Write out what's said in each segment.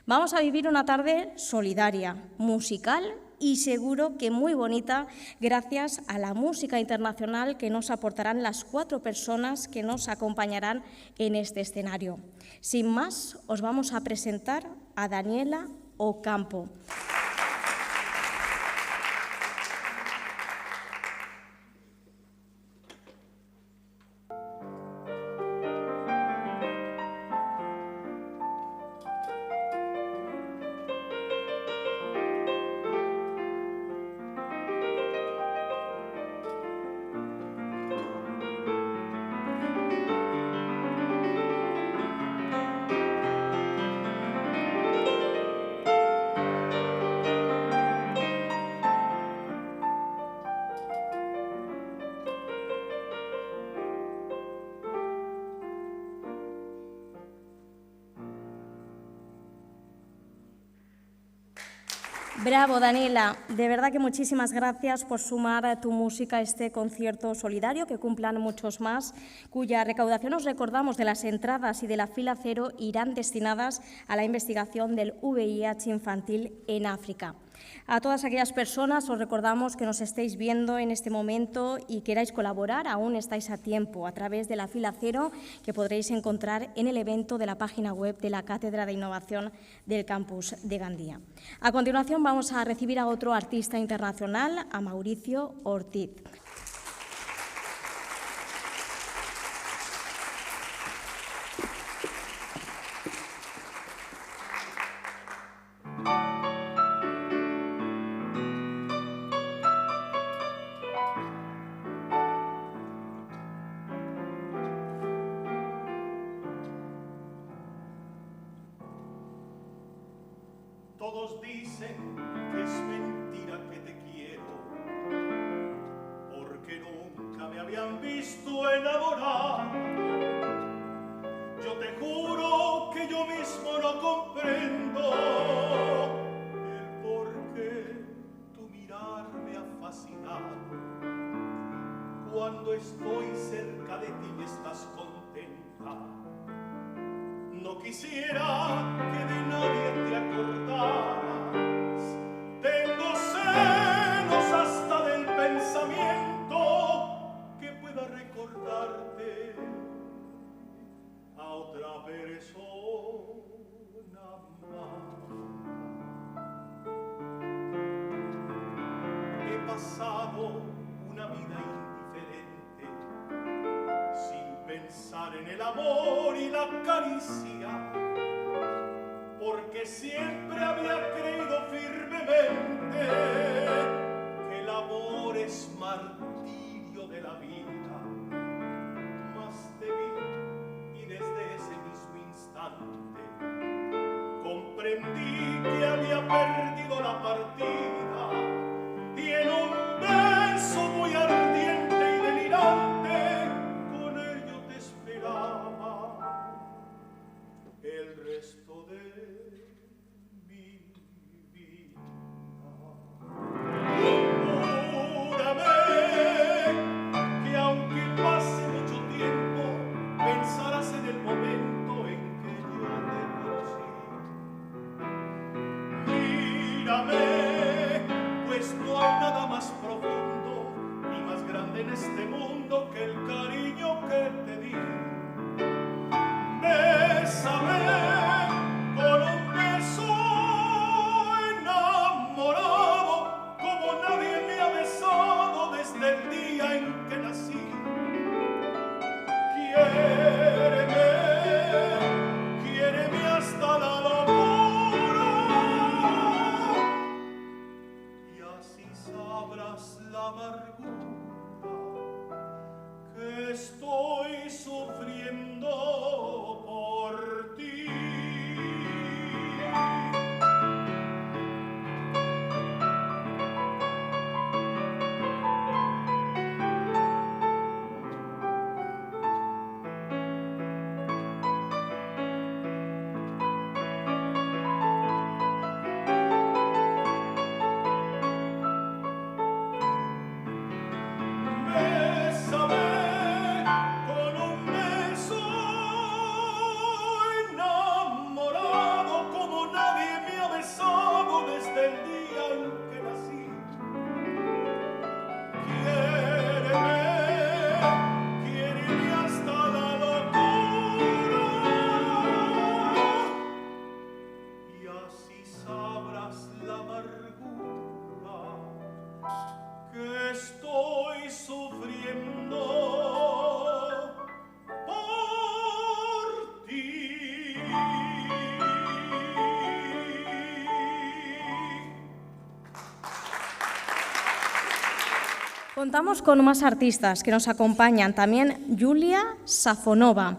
Vamos a vivir una tarde solidaria, musical y seguro que muy bonita gracias a la música internacional que nos aportarán las 4 personas que nos acompañarán en este escenario. Sin más, os vamos a presentar a Daniela Ocampo. Bravo, Daniela. De verdad que muchísimas gracias por sumar tu música a este concierto solidario, que cumplan muchos más, cuya recaudación, os recordamos, de las entradas y de la fila cero irán destinadas a la investigación del VIH infantil en África. A todas aquellas personas os recordamos que nos estéis viendo en este momento y queráis colaborar, aún estáis a tiempo, a través de la fila cero que podréis encontrar en el evento de la página web de la Cátedra de Innovación del Campus de Gandía. A continuación vamos a recibir a otro artista internacional, a Mauricio Ortiz. Todos dicen que es mentira que te quiero, porque nunca me habían visto enamorar. Yo te juro que yo mismo no comprendo el por qué tu mirar me ha fascinado. Cuando estoy cerca de ti y estás contenta, no quisiera que de nadie te acordaras. Tengo celos hasta del pensamiento que pueda recordarte a otra persona más. He pasado una vida indiferente, sin pensar en el amor y la caricia, porque siempre había creído firmemente que el amor es martirio de la vida. Mas te vi y desde ese mismo instante comprendí que había perdido la partida, y en un beso muy ardiente y delirante con ello te esperaba el resto de en este mundo que el cariño que te di. Bésame con un beso enamorado, como nadie me ha besado desde el día en que nací. Quiéreme hasta la locura, y así sabrás la amargura que estoy sufriendo por ti. Bésame con un beso Contamos con más artistas que nos acompañan, también Yulia Safonova.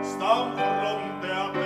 Sta un fronte a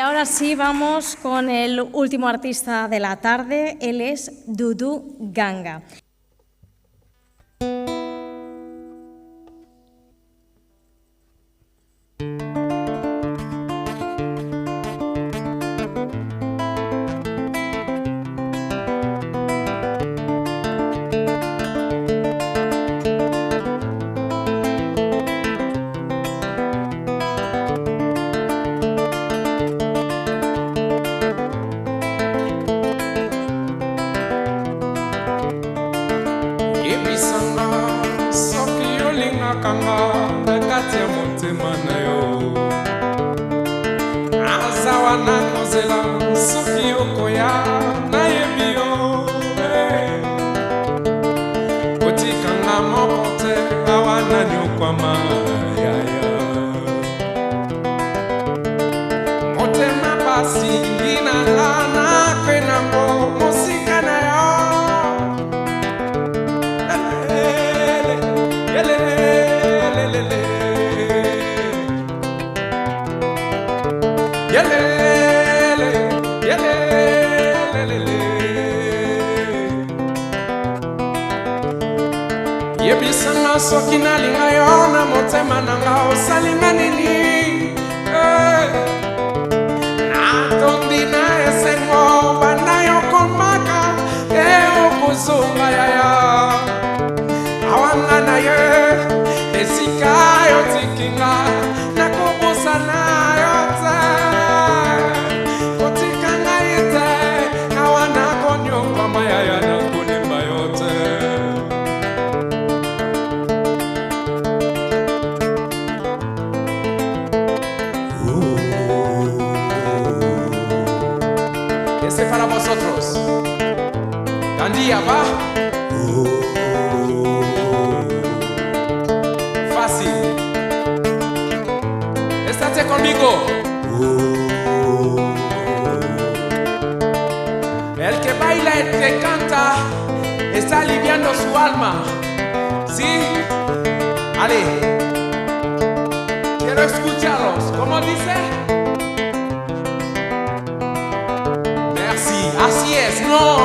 ahora sí vamos con el último artista de la tarde, él es Dudu Ganga. Yebisanga sokina linga yona motema nanga osalinga nini Natondi na esengo bana yokomaka okuzunga yaya Awanga na ye esika yotikinga nakubusa na yote Kotikanga yete kawana konyongwa mayaya na kunemba yote Ese para vosotros. Gandía, va. Fácil. Estate conmigo. El que baila, el que canta, está aliviando su alma. ¿Sí? Ale. Quiero escucharlos. ¿Cómo dice? Así es, no,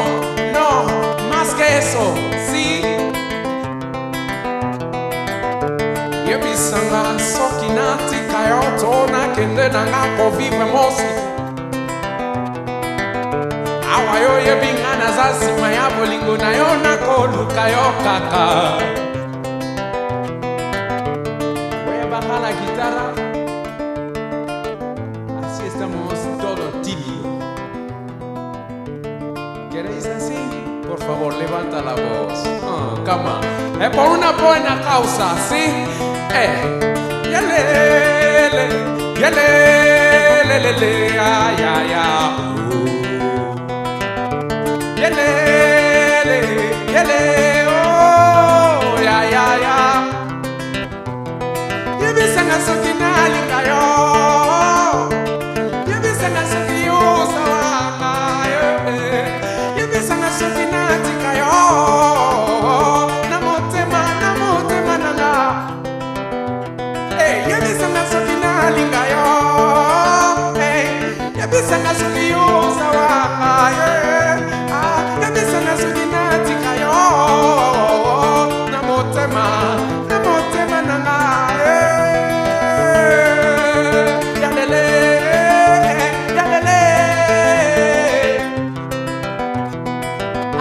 más que eso, ¿sí? Yebisanga sokinati kayotona kende nanga kovive mosi Awayo yebingana zasi maya bolingo na yona koluka yokaka Voy a bajar la guitarra Así estamos todos tímidos ¿Queréis así? Por favor, levanta la voz. Come on. Es por una buena causa, ¿sí? Yalele, yalele, ay, ay, ay. Yalele, yalele, oh, ya, ya, ya. Yebisanga sokinali kayo. Yebisanga sokiyo sawa. Yebisanga sokinati kayo Namotema nanga Yebisanga sokinali kayo Yebisanga sokiyo sawa Yebisanga sokinati kayo Namotema nanga Yalele A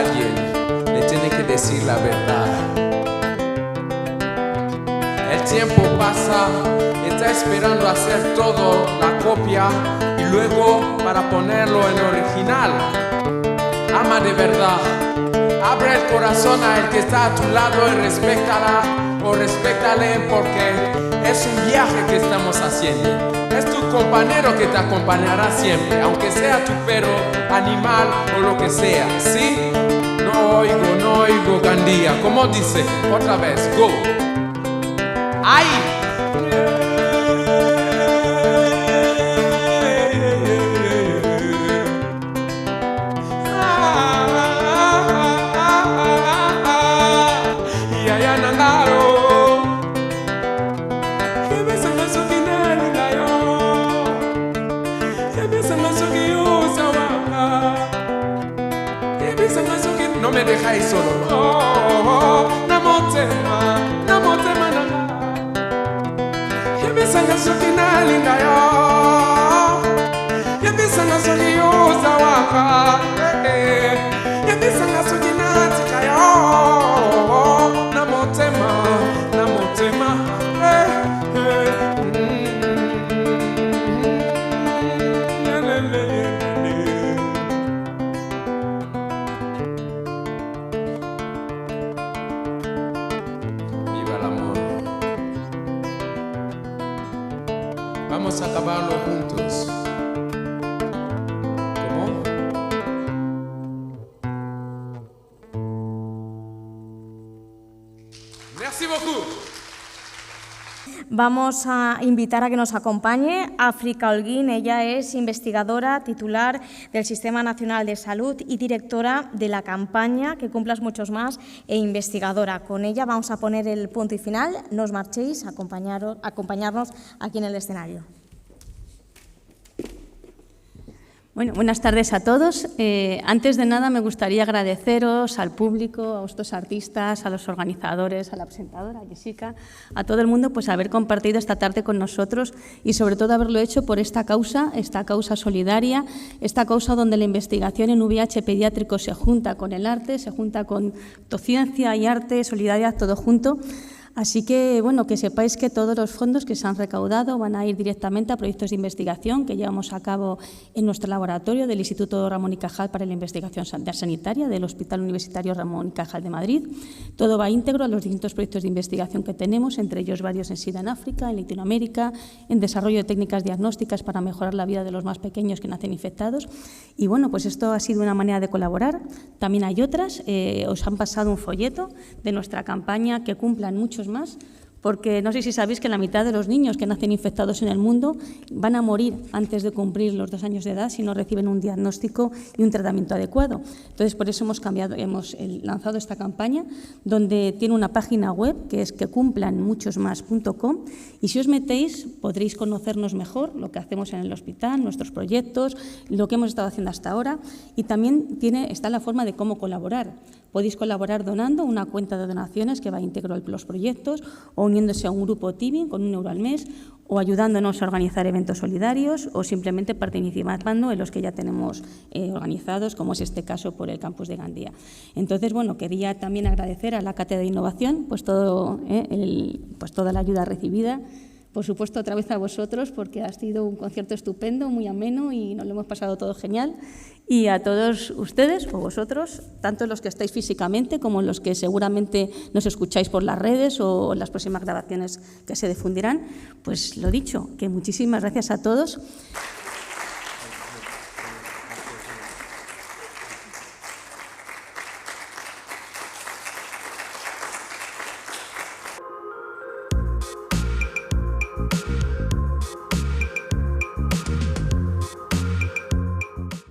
alguien le tiene que decir la verdad. El tiempo pasa, está esperando hacer todo la copia y luego para ponerlo en original. Ama de verdad, abre el corazón a el que está a tu lado y respétala o respétale porque es un viaje que estamos haciendo. Es tu compañero que te acompañará siempre, aunque sea tu perro, animal o lo que sea, ¿sí? No oigo, Gandía. ¿Cómo dice? Otra vez, go. ¡Ay! deja eso na motema nanga yebisanga soki nalinga yo yebisanga soki ozawaka yebisanga soki natika yo na motema Vamos a acabarlo juntos. ¿Cómo? Merci beaucoup. Vamos a invitar a que nos acompañe África Holguín. Ella es investigadora titular del Sistema Nacional de Salud y directora de la campaña Que cumplas muchos más e investigadora. Con ella vamos a poner el punto y final. No os marchéis, acompañarnos aquí en el escenario. Bueno, buenas tardes a todos. Antes de nada me gustaría agradeceros al público, a estos artistas, a los organizadores, a la presentadora, a Jessica, a todo el mundo, pues haber compartido esta tarde con nosotros y sobre todo haberlo hecho por esta causa solidaria, esta causa donde la investigación en VIH pediátrico se junta con el arte, se junta con ciencia y arte, solidaridad, todo junto. Así que, bueno, que sepáis que todos los fondos que se han recaudado van a ir directamente a proyectos de investigación que llevamos a cabo en nuestro laboratorio del Instituto Ramón y Cajal para la Investigación Sanitaria del Hospital Universitario Ramón y Cajal de Madrid. Todo va íntegro a los distintos proyectos de investigación que tenemos, entre ellos varios en SIDA en África, en Latinoamérica, en desarrollo de técnicas diagnósticas para mejorar la vida de los más pequeños que nacen infectados. Y, bueno, pues esto ha sido una manera de colaborar. También hay otras. Os han pasado un folleto de nuestra campaña Que cumplan muchos más, porque no sé si sabéis que la mitad de los niños que nacen infectados en el mundo van a morir antes de cumplir los 2 años de edad si no reciben un diagnóstico y un tratamiento adecuado. Entonces, por eso hemos lanzado esta campaña, donde tiene una página web que es quecumplanmuchosmas.com, y si os metéis podréis conocernos mejor, lo que hacemos en el hospital, nuestros proyectos, lo que hemos estado haciendo hasta ahora, y también está la forma de cómo colaborar. Podéis colaborar donando una cuenta de donaciones que va íntegro a los proyectos, o uniéndose a un grupo Tibi con 1 euro al mes, o ayudándonos a organizar eventos solidarios, o simplemente participando en los que ya tenemos organizados, como es este caso por el campus de Gandía. Entonces, bueno, quería también agradecer a la Cátedra de Innovación pues toda la ayuda recibida. Por supuesto, otra vez a vosotros, porque ha sido un concierto estupendo, muy ameno y nos lo hemos pasado todo genial. Y a todos ustedes o vosotros, tanto los que estáis físicamente como los que seguramente nos escucháis por las redes o en las próximas grabaciones que se difundirán, pues lo dicho, que muchísimas gracias a todos.